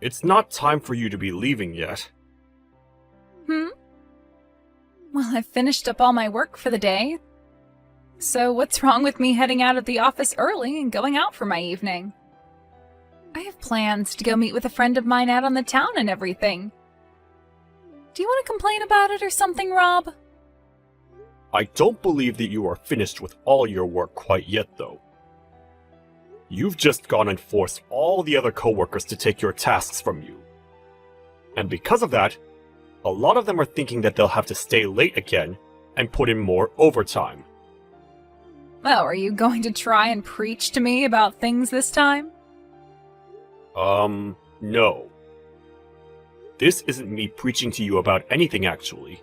It's not time for you to be leaving yet. Hmm? Well, I've finished up all my work for the day. So what's wrong with me heading out of the office early and going out for my evening? I have plans to go meet with a friend of mine out on the town and everything. Do you want to complain about it or something, Rob? I don't believe that you are finished with all your work quite yet, though. You've just gone and forced all the other coworkers to take your tasks from you. And because of that, a lot of them are thinking that they'll have to stay late again and put in more overtime. Well, are you going to try and preach to me about things this time? No. This isn't me preaching to you about anything, actually.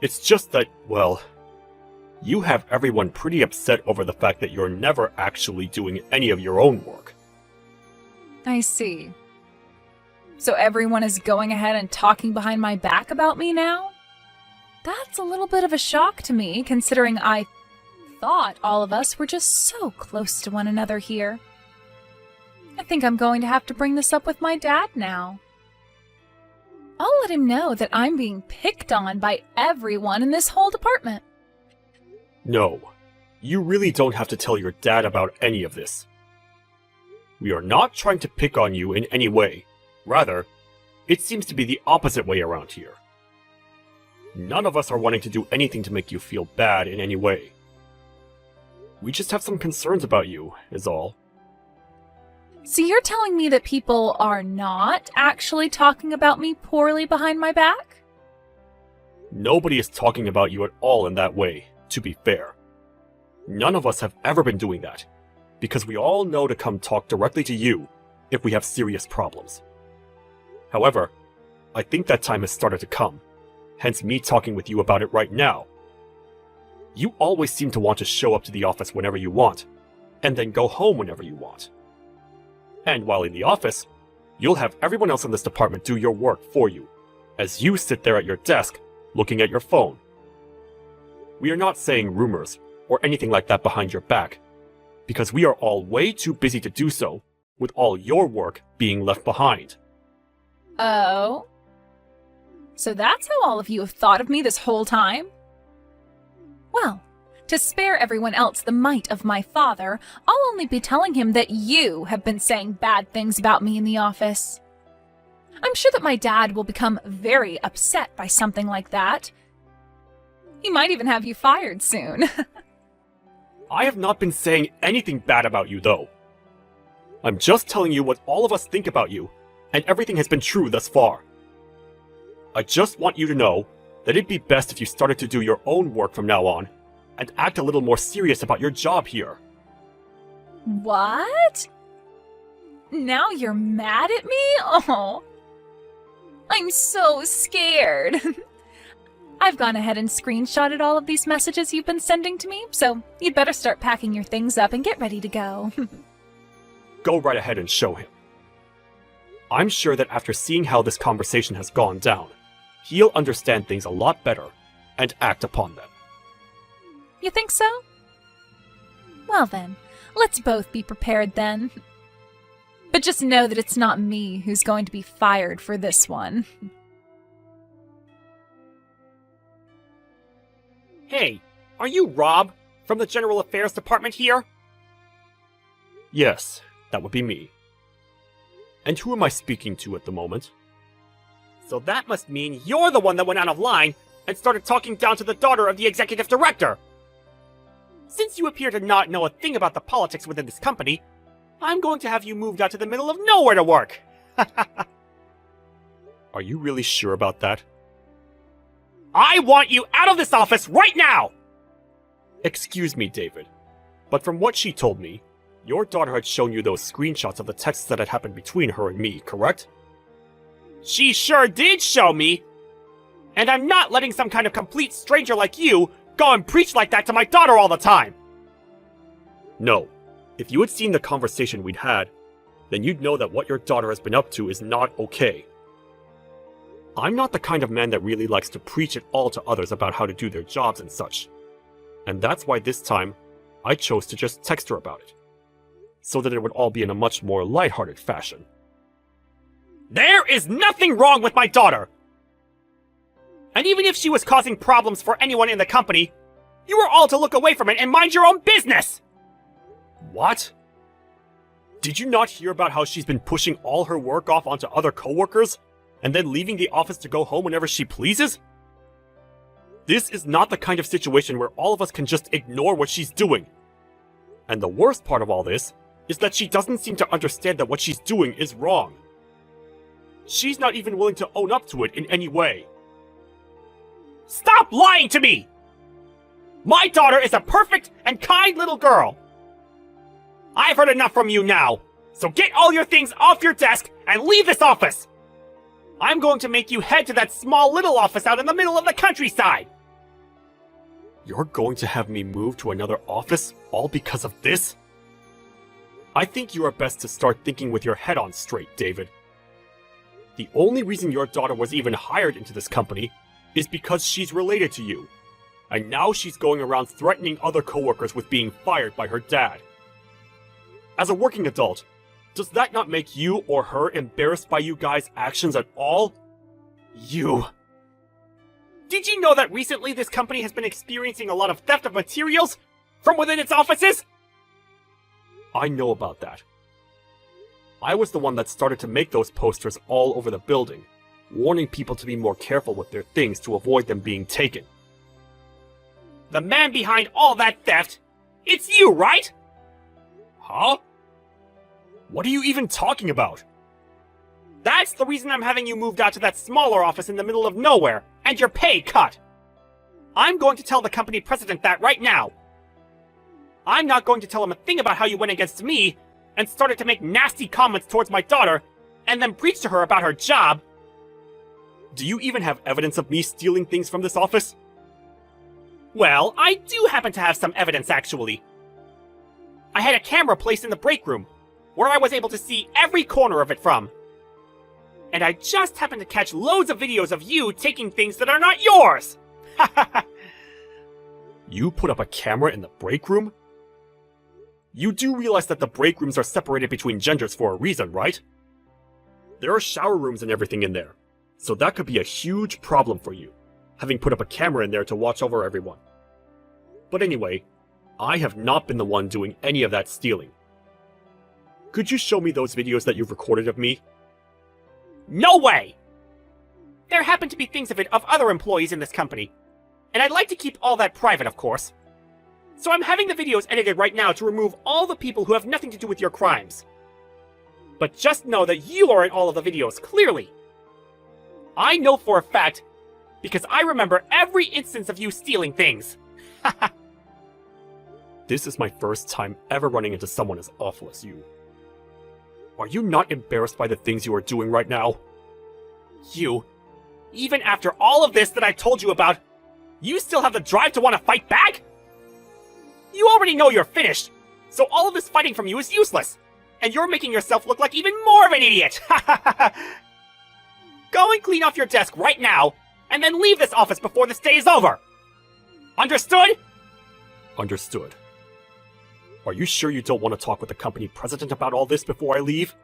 It's just that, well, you have everyone pretty upset over the fact that you're never actually doing any of your own work. I see. So everyone is going ahead and talking behind my back about me now? That's a little bit of a shock to me, considering I thought all of us were just so close to one another here. I think I'm going to have to bring this up with my dad now. I'll let him know that I'm being picked on by everyone in this whole department. No, you really don't have to tell your dad about any of this. We are not trying to pick on you in any way. Rather, it seems to be the opposite way around here. None of us are wanting to do anything to make you feel bad in any way. We just have some concerns about you, is all. So you're telling me that people are not actually talking about me poorly behind my back? Nobody is talking about you at all in that way, to be fair. None of us have ever been doing that, because we all know to come talk directly to you if we have serious problems. However, I think that time has started to come, hence me talking with you about it right now. You always seem to want to show up to the office whenever you want, and then go home whenever you want. And while in the office, you'll have everyone else in this department do your work for you, as you sit there at your desk, looking at your phone. We are not saying rumors or anything like that behind your back, because we are all way too busy to do so, with all your work being left behind. Oh? So that's how all of you have thought of me this whole time? Well, to spare everyone else the might of my father, I'll only be telling him that you have been saying bad things about me in the office. I'm sure that my dad will become very upset by something like that. He might even have you fired soon. I have not been saying anything bad about you, though. I'm just telling you what all of us think about you, and everything has been true thus far. I just want you to know that it'd be best if you started to do your own work from now on, and act a little more serious about your job here. What? Now you're mad at me? Oh, I'm so scared. I've gone ahead and screenshotted all of these messages you've been sending to me, so you'd better start packing your things up and get ready to go. Go right ahead and show him. I'm sure that after seeing how this conversation has gone down, he'll understand things a lot better and act upon them. You think so? Well then, let's both be prepared then. But just know that it's not me who's going to be fired for this one. Hey, are you Rob from the General Affairs Department here? Yes, that would be me. And who am I speaking to at the moment? So that must mean you're the one that went out of line and started talking down to the daughter of the executive director. Since you appear to not know a thing about the politics within this company, I'm going to have you moved out to the middle of nowhere to work. Are you really sure about that? I want you out of this office right now! Excuse me, David, but from what she told me, your daughter had shown you those screenshots of the texts that had happened between her and me, correct? She sure did show me! And I'm not letting some kind of complete stranger like you go and preach like that to my daughter all the time! No. If you had seen the conversation we'd had, then you'd know that what your daughter has been up to is not okay. I'm not the kind of man that really likes to preach at all to others about how to do their jobs and such. And that's why this time, I chose to just text her about it. So that it would all be in a much more lighthearted fashion. There is nothing wrong with my daughter! And even if she was causing problems for anyone in the company, you were all to look away from it and mind your own business! What? Did you not hear about how she's been pushing all her work off onto other coworkers, and then leaving the office to go home whenever she pleases? This is not the kind of situation where all of us can just ignore what she's doing. And the worst part of all this is that she doesn't seem to understand that what she's doing is wrong. She's not even willing to own up to it in any way. Stop lying to me! My daughter is a perfect and kind little girl. I've heard enough from you now, so get all your things off your desk and leave this office! I'm going to make you head to that small little office out in the middle of the countryside! You're going to have me move to another office all because of this? I think you are best to start thinking with your head on straight, David. The only reason your daughter was even hired into this company is because she's related to you. And now she's going around threatening other coworkers with being fired by her dad. As a working adult, does that not make you or her embarrassed by you guys' actions at all? You... Did you know that recently this company has been experiencing a lot of theft of materials from within its offices? I know about that. I was the one that started to make those posters all over the building, warning people to be more careful with their things to avoid them being taken. The man behind all that theft, it's you, right? Huh? What are you even talking about? That's the reason I'm having you moved out to that smaller office in the middle of nowhere, and your pay cut. I'm going to tell the company president that right now. I'm not going to tell him a thing about how you went against me and started to make nasty comments towards my daughter, and then preach to her about her job. Do you even have evidence of me stealing things from this office? Well, I do happen to have some evidence, actually. I had a camera placed in the break room, where I was able to see every corner of it from. And I just happened to catch loads of videos of you taking things that are not yours! You put up a camera in the break room? You do realize that the break rooms are separated between genders for a reason, right? There are shower rooms and everything in there, so that could be a huge problem for you, having put up a camera in there to watch over everyone. But anyway, I have not been the one doing any of that stealing. Could you show me those videos that you've recorded of me? No way! There happen to be things of it of other employees in this company, and I'd like to keep all that private, of course. So I'm having the videos edited right now to remove all the people who have nothing to do with your crimes. But just know that you are in all of the videos, clearly. I know for a fact, because I remember every instance of you stealing things. This is my first time ever running into someone as awful as you. Are you not embarrassed by the things you are doing right now? You, even after all of this that I've told you about, you still have the drive to want to fight back? You already know you're finished, so all of this fighting from you is useless, and you're making yourself look like even more of an idiot! Go and clean off your desk right now, and then leave this office before this day is over! Understood? Understood. Are you sure you don't want to talk with the company president about all this before I leave?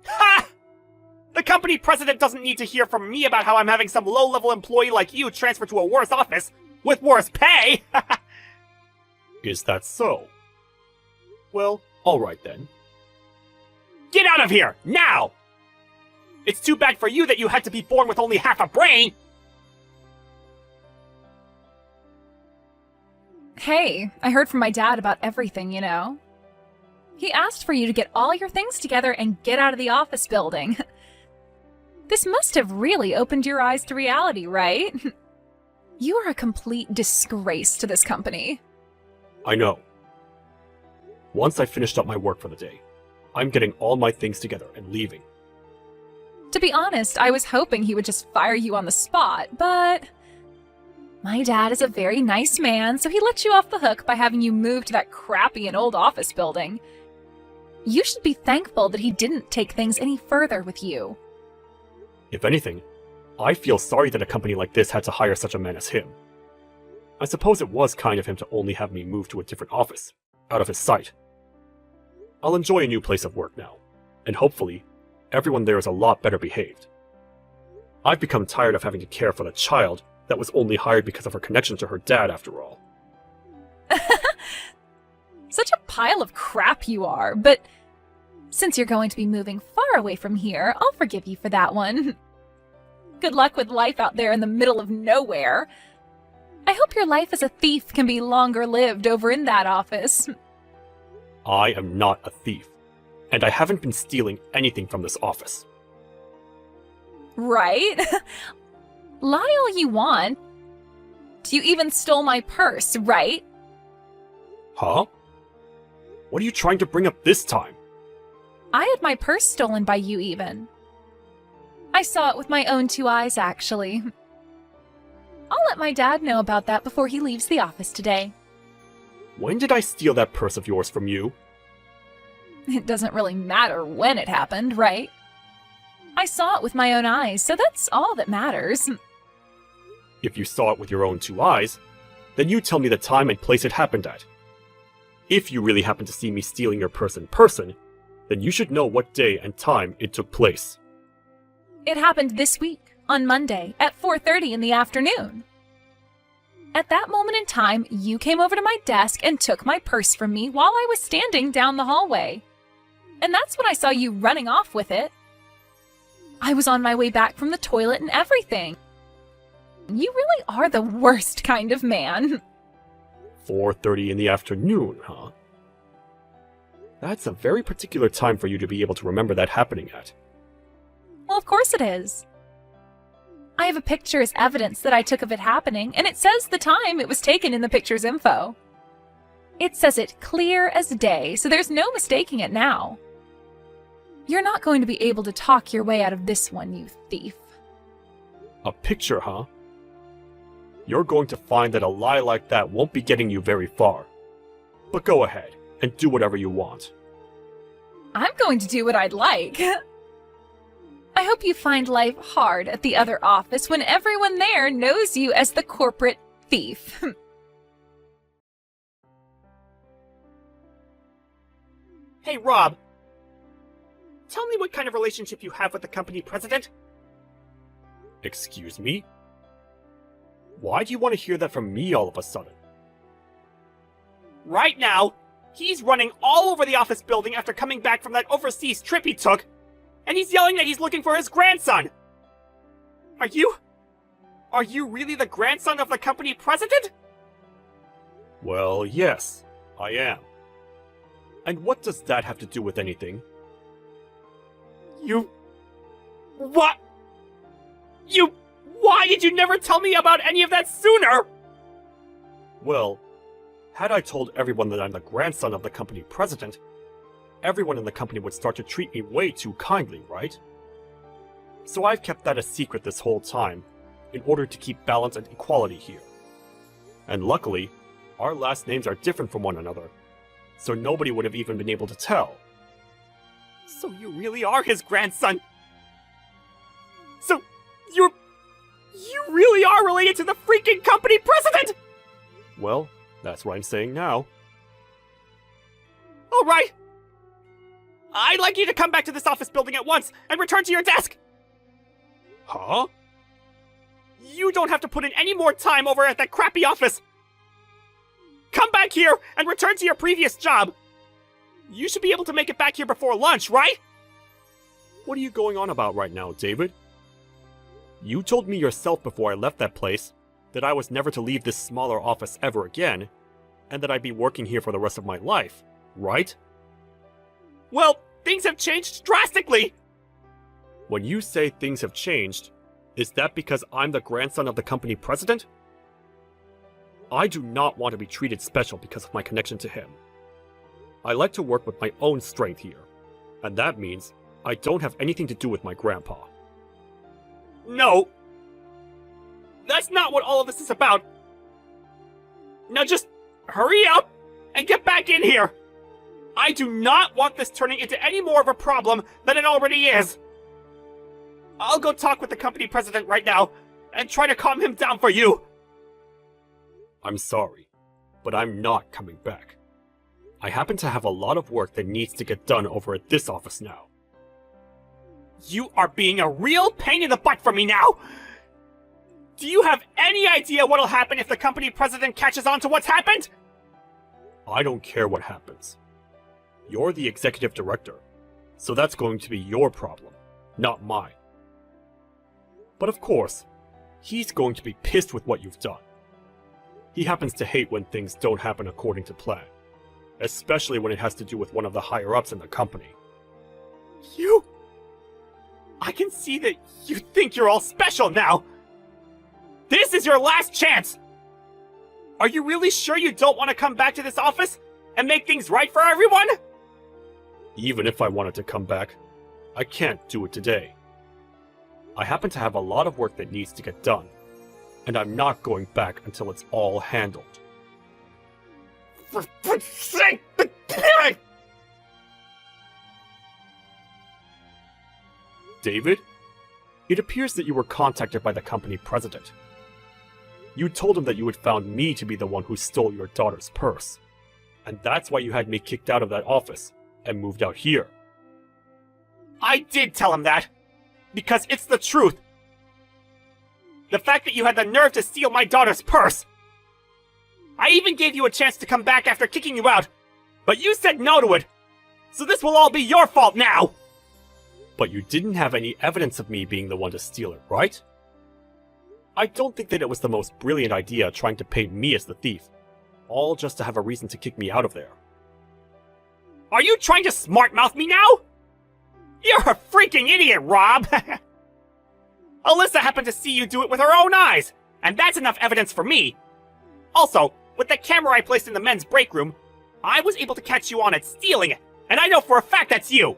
Ha! The company president doesn't need to hear from me about how I'm having some low-level employee like you transferred to a worse office, with worse pay! Is that so? Well, alright then. Get out of here, now! It's too bad for you that you had to be born with only half a brain! Hey, I heard from my dad about everything, you know. He asked for you to get all your things together and get out of the office building. This must have really opened your eyes to reality, right? You are a complete disgrace to this company. I know. Once I finished up my work for the day, I'm getting all my things together and leaving. To be honest, I was hoping he would just fire you on the spot, but my dad is a very nice man, so he let you off the hook by having you move to that crappy and old office building. You should be thankful that he didn't take things any further with you. If anything, I feel sorry that a company like this had to hire such a man as him. I suppose it was kind of him to only have me move to a different office, out of his sight. I'll enjoy a new place of work now, and hopefully, everyone there is a lot better behaved. I've become tired of having to care for the child that was only hired because of her connection to her dad after all. Such a pile of crap you are, but since you're going to be moving far away from here, I'll forgive you for that one. Good luck with life out there in the middle of nowhere. I hope your life as a thief can be longer lived over in that office. I am not a thief, and I haven't been stealing anything from this office. Right? Lie all you want. You even stole my purse, right? Huh? What are you trying to bring up this time? I had my purse stolen by you even. I saw it with my own 2 eyes, actually. I'll let my dad know about that before he leaves the office today. When did I steal that purse of yours from you? It doesn't really matter when it happened, right? I saw it with my own eyes, so that's all that matters. If you saw it with your own 2 eyes, then you tell me the time and place it happened at. If you really happen to see me stealing your purse in person, then you should know what day and time it took place. It happened this week, on Monday, at 4:30 in the afternoon. At that moment in time, you came over to my desk and took my purse from me while I was standing down the hallway. And that's when I saw you running off with it. I was on my way back from the toilet and everything. You really are the worst kind of man. 4:30 in the afternoon, huh? That's a very particular time for you to be able to remember that happening at. Well, of course it is. I have a picture as evidence that I took of it happening, and it says the time it was taken in the picture's info. It says it clear as day, so there's no mistaking it now. You're not going to be able to talk your way out of this one, you thief. A picture, huh? You're going to find that a lie like that won't be getting you very far. But go ahead and do whatever you want. I'm going to do what I'd like. I hope you find life hard at the other office when everyone there knows you as the corporate thief. Hey, Rob. Tell me what kind of relationship you have with the company president? Excuse me? Why do you want to hear that from me all of a sudden? Right now, he's running all over the office building after coming back from that overseas trip he took, and he's yelling that he's looking for his grandson. Are you really the grandson of the company president? Well, yes, I am. And what does that have to do with anything? What? Why did you never tell me about any of that sooner? Well, had I told everyone that I'm the grandson of the company president, everyone in the company would start to treat me way too kindly, right? So I've kept that a secret this whole time, in order to keep balance and equality here. And luckily, our last names are different from one another, so nobody would have even been able to tell. So you really are his grandson? So, you really are related to the freaking company president? Well, that's what I'm saying now. Alright. I'd like you to come back to this office building at once and return to your desk. Huh? You don't have to put in any more time over at that crappy office. Come back here and return to your previous job. You should be able to make it back here before lunch, right? What are you going on about right now, David? You told me yourself before I left that place that I was never to leave this smaller office ever again, and that I'd be working here for the rest of my life, right? Well, things have changed drastically. When you say things have changed, is that because I'm the grandson of the company president? I do not want to be treated special because of my connection to him. I like to work with my own strength here, and that means I don't have anything to do with my grandpa. No. That's not what all of this is about. Now just hurry up and get back in here. I do not want this turning into any more of a problem than it already is. I'll go talk with the company president right now and try to calm him down for you. I'm sorry, but I'm not coming back. I happen to have a lot of work that needs to get done over at this office now. You are being a real pain in the butt for me now! Do you have any idea what'll happen if the company president catches on to what's happened? I don't care what happens. You're the executive director, so that's going to be your problem, not mine. But of course, he's going to be pissed with what you've done. He happens to hate when things don't happen according to plan, especially when it has to do with one of the higher-ups in the company. You... I can see that you think you're all special now! This is your last chance! Are you really sure you don't want to come back to this office and make things right for everyone? Even if I wanted to come back, I can't do it today. I happen to have a lot of work that needs to get done, and I'm not going back until it's all handled. For fuck's sake! David, it appears that you were contacted by the company president. You told him that you had found me to be the one who stole your daughter's purse, and that's why you had me kicked out of that office and moved out here. I did tell him that, because it's the truth. The fact that you had the nerve to steal my daughter's purse. I even gave you a chance to come back after kicking you out, but you said no to it. So this will all be your fault now! But you didn't have any evidence of me being the one to steal it, right? I don't think that it was the most brilliant idea trying to paint me as the thief, all just to have a reason to kick me out of there. Are you trying to smart-mouth me now? You're a freaking idiot, Rob! Alyssa happened to see you do it with her own eyes, and that's enough evidence for me. Also, with the camera I placed in the men's break room, I was able to catch you on it stealing it, and I know for a fact that's you!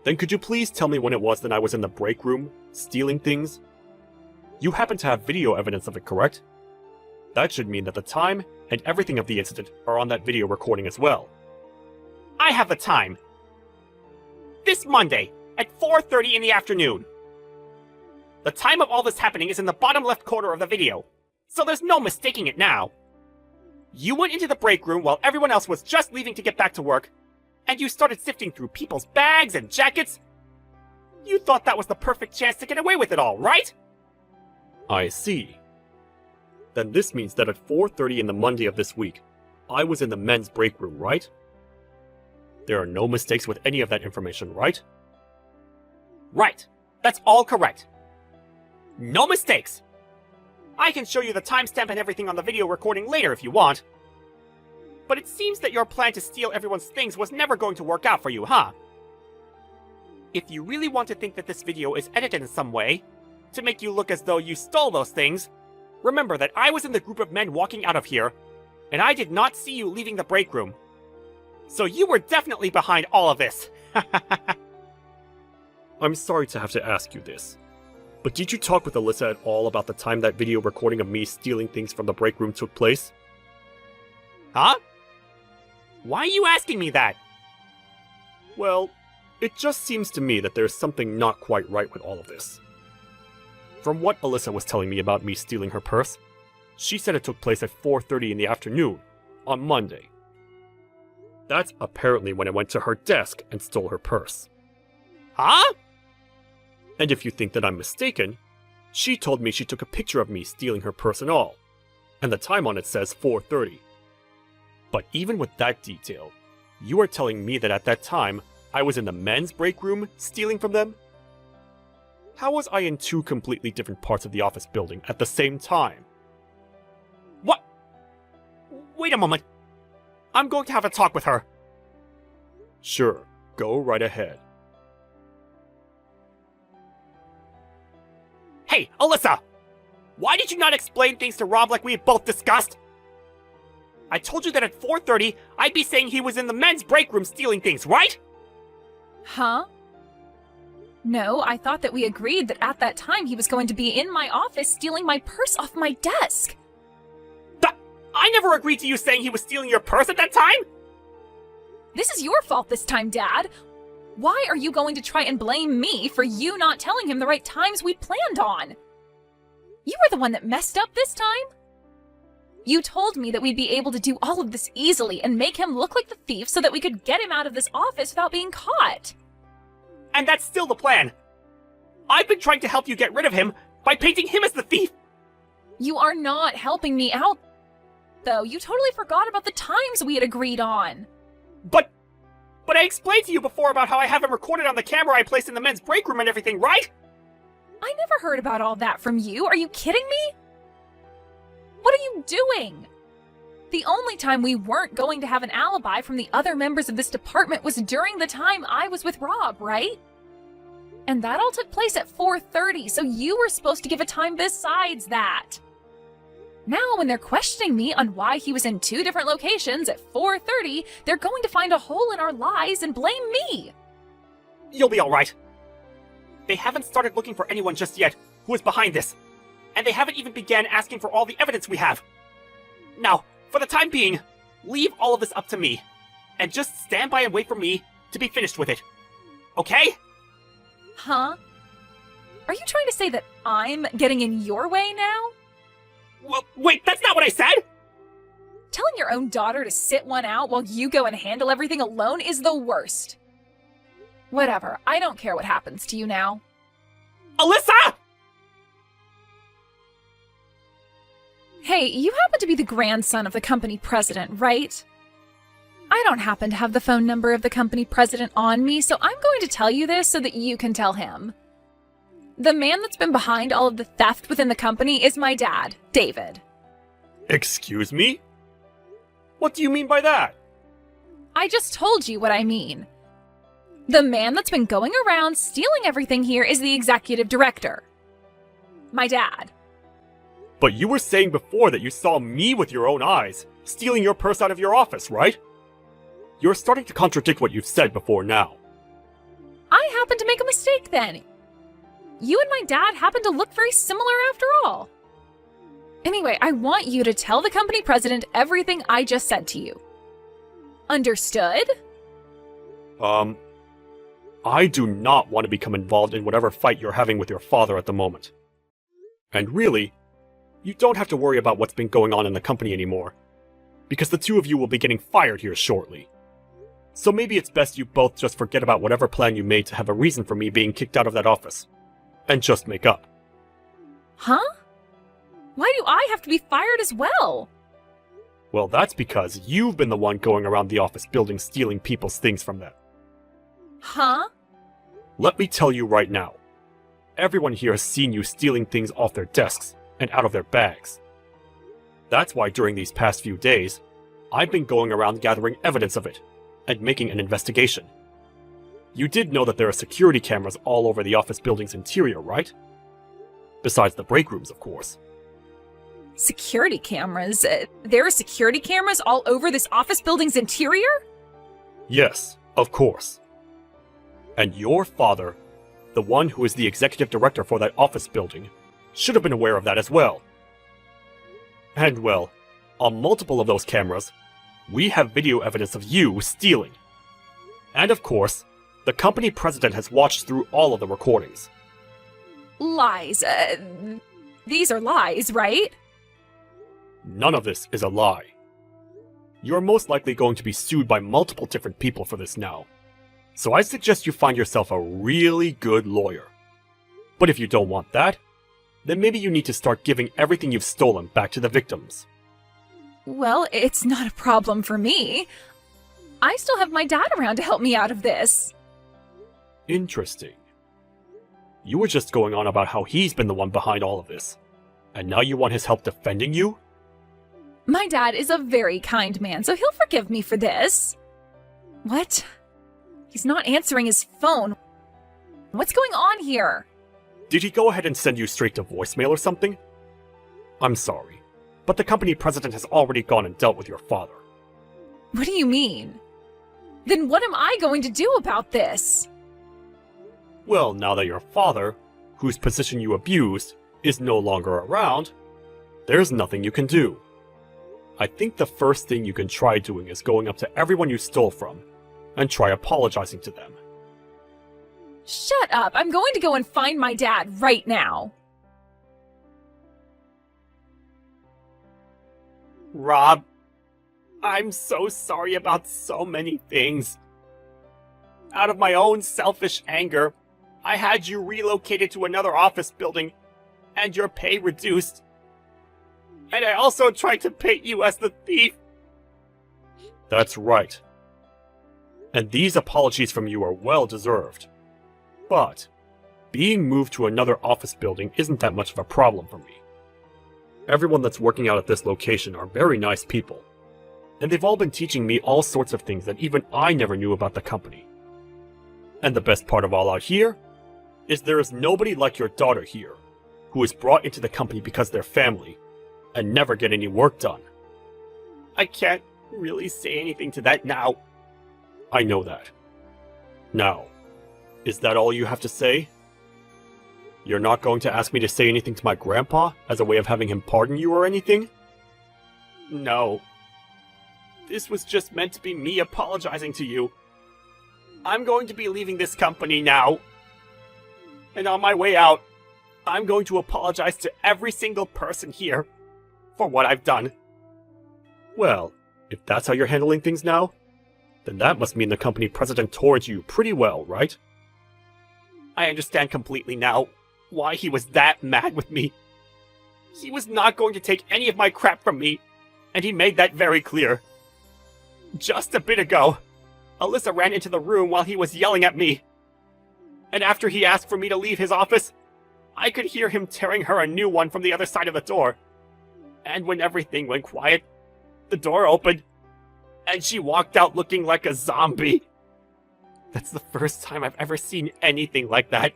Then could you please tell me when it was that I was in the break room, stealing things? You happen to have video evidence of it, correct? That should mean that the time and everything of the incident are on that video recording as well. I have the time. This Monday, at 4:30 in the afternoon. The time of all this happening is in the bottom left corner of the video, so there's no mistaking it now. You went into the break room while everyone else was just leaving to get back to work, and you started sifting through people's bags and jackets. You thought that was the perfect chance to get away with it all, right? I see. Then this means that at 4:30 in the Monday of this week, I was in the men's break room, right? There are no mistakes with any of that information, right? Right. That's all correct. No mistakes. I can show you the timestamp and everything on the video recording later if you want. But it seems that your plan to steal everyone's things was never going to work out for you, huh? If you really want to think that this video is edited in some way, to make you look as though you stole those things, remember that I was in the group of men walking out of here, and I did not see you leaving the break room. So you were definitely behind all of this. I'm sorry to have to ask you this, but did you talk with Alyssa at all about the time that video recording of me stealing things from the break room took place? Huh? Why are you asking me that? Well, it just seems to me that there's something not quite right with all of this. From what Alyssa was telling me about me stealing her purse, she said it took place at 4:30 in the afternoon, on Monday. That's apparently when I went to her desk and stole her purse. Huh? And if you think that I'm mistaken, she told me she took a picture of me stealing her purse and all, and the time on it says 4:30. But even with that detail, you are telling me that at that time, I was in the men's break room stealing from them? How was I in two completely different parts of the office building at the same time? What? Wait a moment. I'm going to have a talk with her. Sure, go right ahead. Hey, Alyssa! Why did you not explain things to Rob like we had both discussed? I told you that at 4:30, I'd be saying he was in the men's break room stealing things, right? Huh? No, I thought that we agreed that at that time he was going to be in my office stealing my purse off my desk. I never agreed to you saying he was stealing your purse at that time! This is your fault this time, Dad. Why are you going to try and blame me for you not telling him the right times we planned on? You were the one that messed up this time. You told me that we'd be able to do all of this easily and make him look like the thief so that we could get him out of this office without being caught. And that's still the plan. I've been trying to help you get rid of him by painting him as the thief. You are not helping me out, though. You totally forgot about the times we had agreed on. But I explained to you before about how I have him recorded on the camera I placed in the men's break room and everything, right? I never heard about all that from you. Are you kidding me? What are you doing? The only time we weren't going to have an alibi from the other members of this department was during the time I was with Rob, right? And that all took place at 4:30, so you were supposed to give a time besides that. Now, when they're questioning me on why he was in 2 different locations at 4:30, they're going to find a hole in our lies and blame me. You'll be alright. They haven't started looking for anyone just yet who is behind this. And they haven't even began asking for all the evidence we have. Now, for the time being, leave all of this up to me. And just stand by and wait for me to be finished with it. Okay? Huh? Are you trying to say that I'm getting in your way now? Well, wait, that's not what I said! Telling your own daughter to sit one out while you go and handle everything alone is the worst. Whatever, I don't care what happens to you now. Alyssa! Hey, you happen to be the grandson of the company president, right? I don't happen to have the phone number of the company president on me, so I'm going to tell you this so that you can tell him. The man that's been behind all of the theft within the company is my dad, David. Excuse me? What do you mean by that? I just told you what I mean. The man that's been going around stealing everything here is the executive director. My dad. But you were saying before that you saw me with your own eyes, stealing your purse out of your office, right? You're starting to contradict what you've said before now. I happened to make a mistake then. You and my dad happen to look very similar after all. Anyway, I want you to tell the company president everything I just said to you. Understood? I do not want to become involved in whatever fight you're having with your father at the moment. And really, you don't have to worry about what's been going on in the company anymore, because the 2 of you will be getting fired here shortly. So maybe it's best you both just forget about whatever plan you made to have a reason for me being kicked out of that office, and just make up. Huh? Why do I have to be fired as well? Well, that's because you've been the one going around the office building stealing people's things from them. Huh? Let me tell you right now. Everyone here has seen you stealing things off their desks and out of their bags. That's why during these past few days, I've been going around gathering evidence of it and making an investigation. You did know that there are security cameras all over the office building's interior, right? Besides the break rooms, of course. Security cameras? There are security cameras all over this office building's interior? Yes, of course. And your father, the one who is the executive director for that office building, should have been aware of that as well. And well, on multiple of those cameras, we have video evidence of you stealing. And of course, the company president has watched through all of the recordings. Lies. These are lies, right? None of this is a lie. You're most likely going to be sued by multiple different people for this now. So I suggest you find yourself a really good lawyer. But if you don't want that, then maybe you need to start giving everything you've stolen back to the victims. Well, it's not a problem for me. I still have my dad around to help me out of this. Interesting. You were just going on about how he's been the one behind all of this. And now you want his help defending you? My dad is a very kind man, so he'll forgive me for this. What? He's not answering his phone. What's going on here? Did he go ahead and send you straight to voicemail or something? I'm sorry, but the company president has already gone and dealt with your father. What do you mean? Then what am I going to do about this? Well, now that your father, whose position you abused, is no longer around, there's nothing you can do. I think the first thing you can try doing is going up to everyone you stole from and try apologizing to them. Shut up! I'm going to go and find my dad right now. Rob, I'm so sorry about so many things. out of my own selfish anger, I had you relocated to another office building and your pay reduced. And I also tried to paint you as the thief. That's right. And these apologies from you are well deserved. But being moved to another office building isn't that much of a problem for me. Everyone that's working out at this location are very nice people, and they've all been teaching me all sorts of things that even I never knew about the company. And the best part of all out here is there is nobody like your daughter here, who is brought into the company because they're family, and never get any work done. I can't really say anything to that now. I know that. Now, is that all you have to say? You're not going to ask me to say anything to my grandpa as a way of having him pardon you or anything? No. This was just meant to be me apologizing to you. I'm going to be leaving this company now. And on my way out, I'm going to apologize to every single person here for what I've done. Well, if that's how you're handling things now, then that must mean the company president towards you pretty well, right? I understand completely now why he was that mad with me. He was not going to take any of my crap from me, and he made that very clear. Just a bit ago, Alyssa ran into the room while he was yelling at me. And after he asked for me to leave his office, I could hear him tearing her a new one from the other side of the door. And when everything went quiet, the door opened, and she walked out looking like a zombie. That's the first time I've ever seen anything like that.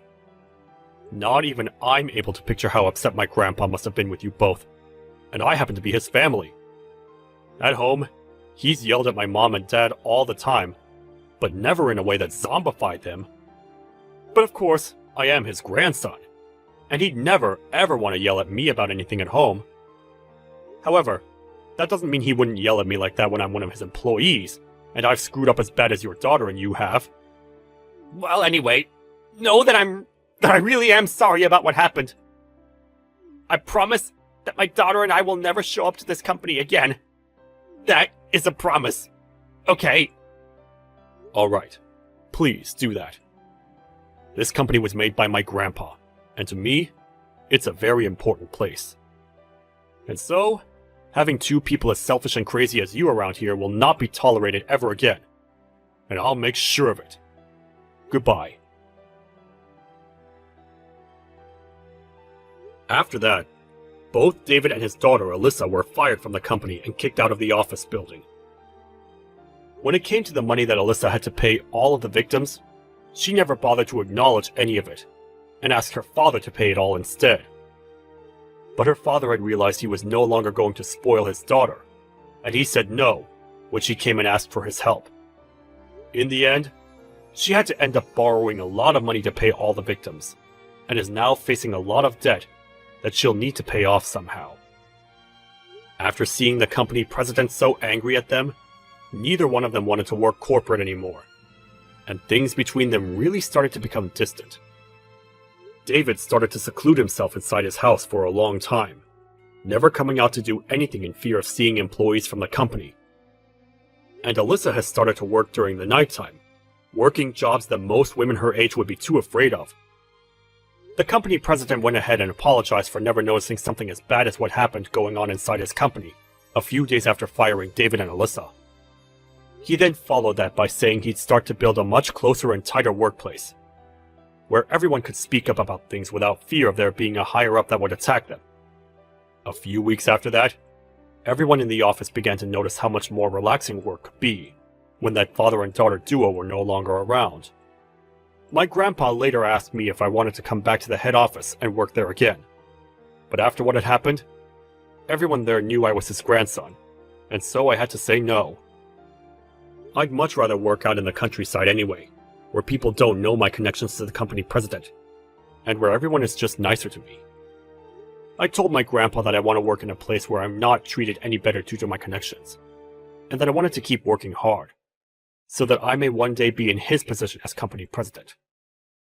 Not even I'm able to picture how upset my grandpa must have been with you both. And I happen to be his family. At home, he's yelled at my mom and dad all the time, but never in a way that zombified them. But of course, I am his grandson, and he'd never ever want to yell at me about anything at home. However, that doesn't mean he wouldn't yell at me like that when I'm one of his employees, and I've screwed up as bad as your daughter and you have. Well, anyway, know that I really am sorry about what happened. I promise that my daughter and I will never show up to this company again. That is a promise. Okay? Alright. Please do that. This company was made by my grandpa, and to me, it's a very important place. And so, having two people as selfish and crazy as you around here will not be tolerated ever again. And I'll make sure of it. Goodbye. After that, both David and his daughter Alyssa were fired from the company and kicked out of the office building. When it came to the money that Alyssa had to pay all of the victims, she never bothered to acknowledge any of it, and asked her father to pay it all instead. But her father had realized he was no longer going to spoil his daughter, and he said no when she came and asked for his help. In the end, she had to end up borrowing a lot of money to pay all the victims, and is now facing a lot of debt that she'll need to pay off somehow. After seeing the company president so angry at them, neither one of them wanted to work corporate anymore, and things between them really started to become distant. David started to seclude himself inside his house for a long time, never coming out to do anything in fear of seeing employees from the company. And Alyssa has started to work during the nighttime, working jobs that most women her age would be too afraid of. The company president went ahead and apologized for never noticing something as bad as what happened going on inside his company a few days after firing David and Alyssa. He then followed that by saying he'd start to build a much closer and tighter workplace, where everyone could speak up about things without fear of there being a higher-up that would attack them. A few weeks after that, everyone in the office began to notice how much more relaxing work could be when that father and daughter duo were no longer around. My grandpa later asked me if I wanted to come back to the head office and work there again. But after what had happened, everyone there knew I was his grandson, and so I had to say no. I'd much rather work out in the countryside anyway, where people don't know my connections to the company president, and where everyone is just nicer to me. I told my grandpa that I want to work in a place where I'm not treated any better due to my connections, and that I wanted to keep working hard, so that I may one day be in his position as company president.